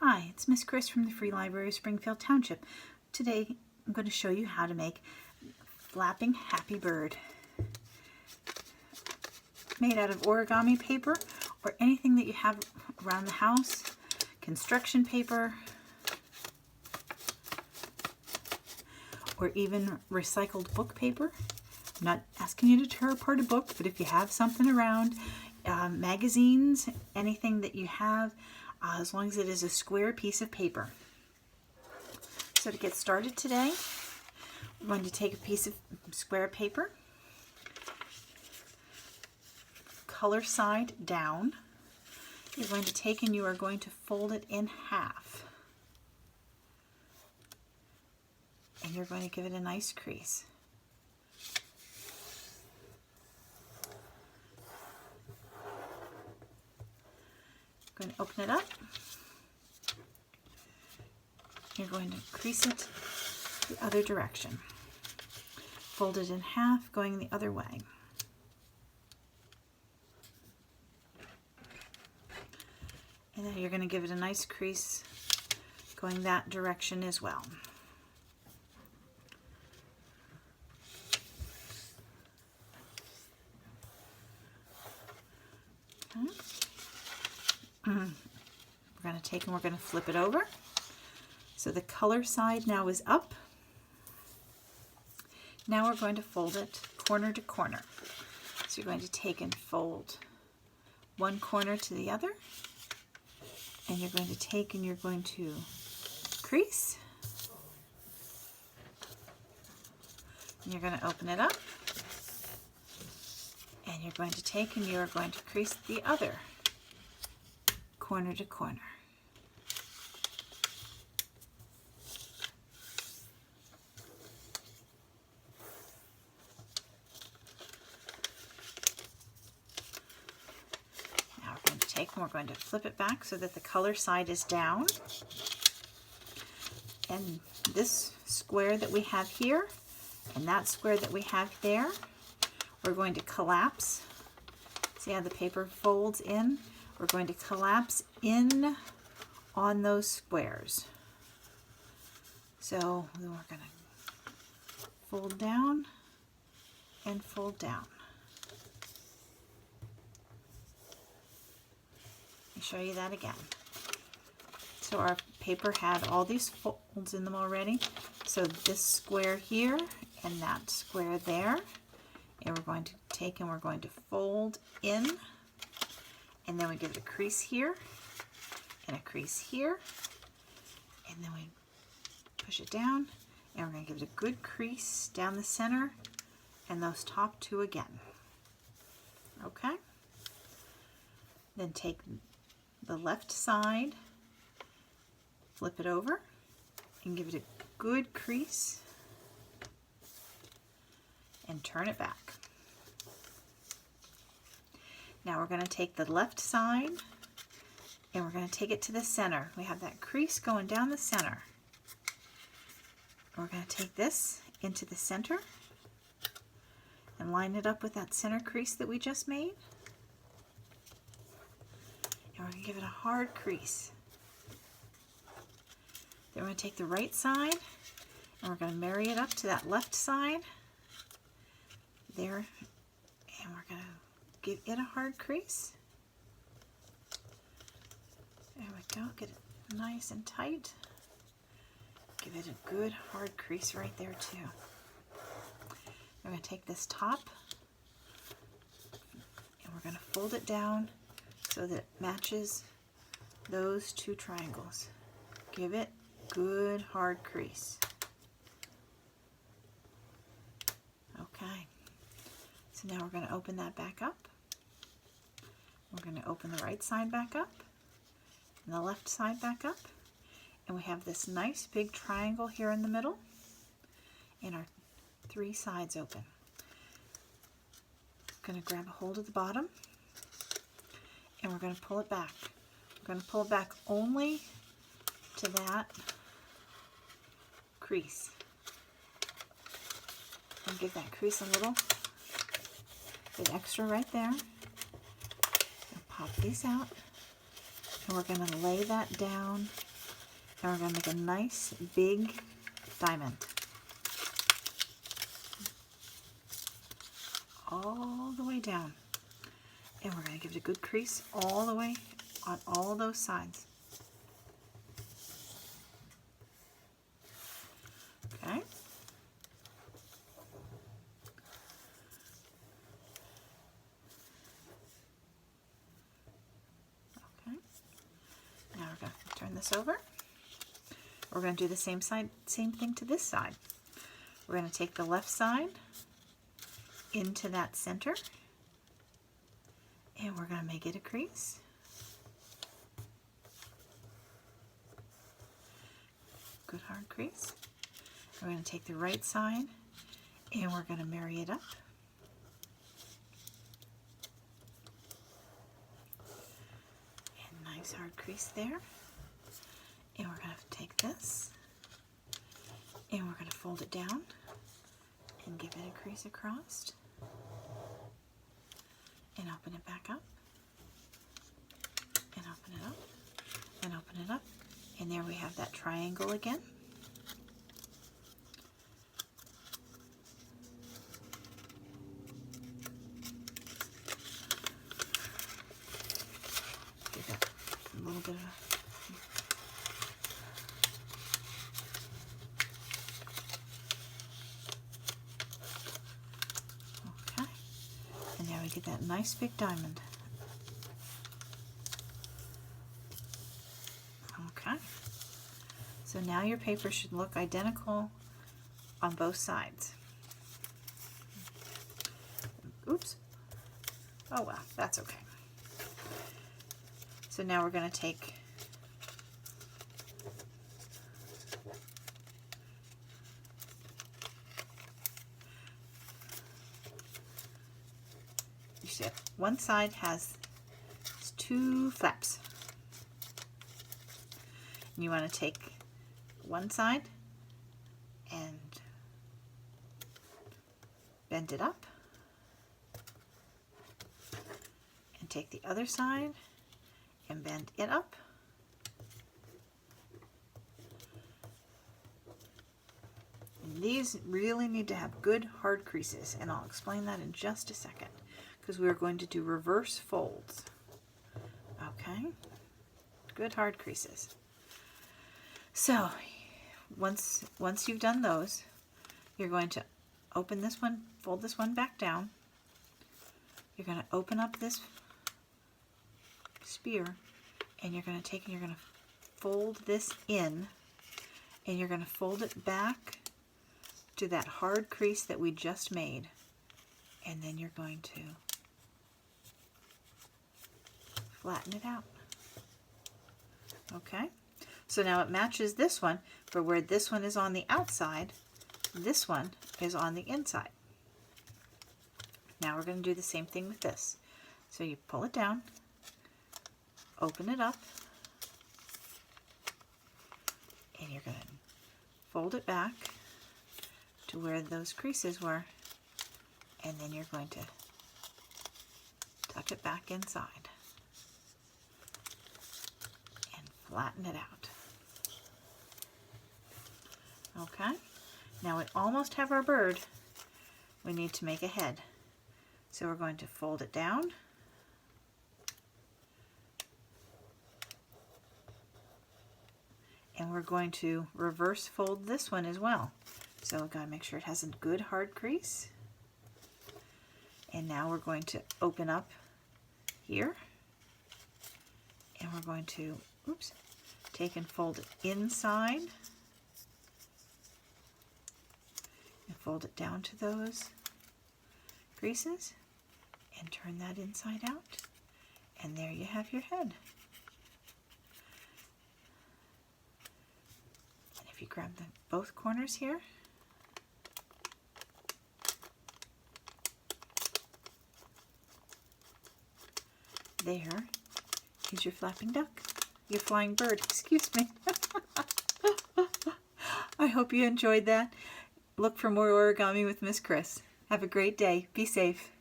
Hi, it's Miss Chris from the Free Library of Springfield Township. Today I'm going to show you how to make flapping happy bird. Made out of origami paper or anything that you have around the house, construction paper, or even recycled book paper. I'm not asking you to tear apart a book, but if you have something around, magazines, anything that you have, as long as it is a square piece of paper. So to get started today, we're going to take a piece of square paper, color side down. You're going to take and you are going to fold it in half. And you're going to give it a nice crease. Going to open it up. You're going to crease it the other direction. Fold it in half, going the other way. And then you're going to give it a nice crease going that direction as well. Okay. We're going to take and we're going to flip it over. So the color side now is up. Now we're going to fold it corner to corner. So you're going to take and fold one corner to the other. And you're going to take and you're going to crease. And you're going to open it up. And you're going to take and you're going to crease the other corner to corner. Now we're going to take and we're going to flip it back so that the color side is down. And this square that we have here and that square that we have there, we're going to collapse. See how the paper folds in? We're going to collapse in on those squares. So then we're going to fold down and fold down. Let me show you that again. So our paper had all these folds in them already. So this square here and that square there. And we're going to take and we're going to fold in. And then we give it a crease here and a crease here. And then we push it down and we're going to give it a good crease down the center and those top two again. Okay? Then take the left side, flip it over and give it a good crease and turn it back. Now we're going to take the left side and we're going to take it to the center. We have that crease going down the center. We're going to take this into the center and line it up with that center crease that we just made. And we're going to give it a hard crease. Then we're going to take the right side and we're going to marry it up to that left side there, and we're going to give it a hard crease. There we go. Get it nice and tight. Give it a good hard crease right there too. We're going to take this top and we're going to fold it down so that it matches those two triangles. Give it good hard crease. Okay. So now we're going to open that back up. We're going to open the right side back up and the left side back up. And we have this nice big triangle here in the middle and our three sides open. I'm going to grab a hold of the bottom and we're going to pull it back. We're going to pull it back only to that crease. And give that crease a little bit extra right there. And pop these out. And we're going to lay that down And we're going to make a nice big diamond. All the way down. And we're going to give it a good crease all the way on all those sides. Okay. Okay. Now we're going to turn this over. We're going to do the same thing to this side. We're going to take the left side into that center, and we're going to make it a crease. Good hard crease. We're going to take the right side and we're going to marry it up. And nice hard crease there. And we're going to take this and we're going to fold it down and give it a crease across and open it back up and open it up and open it up. And there we have that triangle again. Give that a little bit of okay. And there we get that nice big diamond. Okay. So now your paper should look identical on both sides. Oops. Oh well, that's okay. So now we're going to take you see one side has 2 flaps. And you want to take one side and bend it up, and take the other side and bend it up, and these really need to have good hard creases, and I'll explain that in just a second because we're going to do reverse folds. Okay, good hard creases. So once you've done those, you're going to open this one, fold this one back down. You're going to open up this spear, and you're going to take and you're going to fold this in, and you're going to fold it back to that hard crease that we just made, and then you're going to flatten it out. Okay, so now it matches this one, but where this one is on the outside, this one is on the inside. Now we're going to do the same thing with this. So you pull it down, open it up, and you're going to fold it back to where those creases were, and then you're going to tuck it back inside and flatten it out. Okay, now we almost have our bird. We need to make a head. So we're going to fold it down, and we're going to reverse fold this one as well. So we've got to make sure it has a good hard crease. And now we're going to open up here, and we're going to, oops, take and fold it inside and fold it down to those creases and turn that inside out, and there you have your head. And if you grab both corners here, there is your flapping duck, your flying bird, excuse me. I hope you enjoyed that. Look for more origami with Miss Chris. Have a great day. Be safe.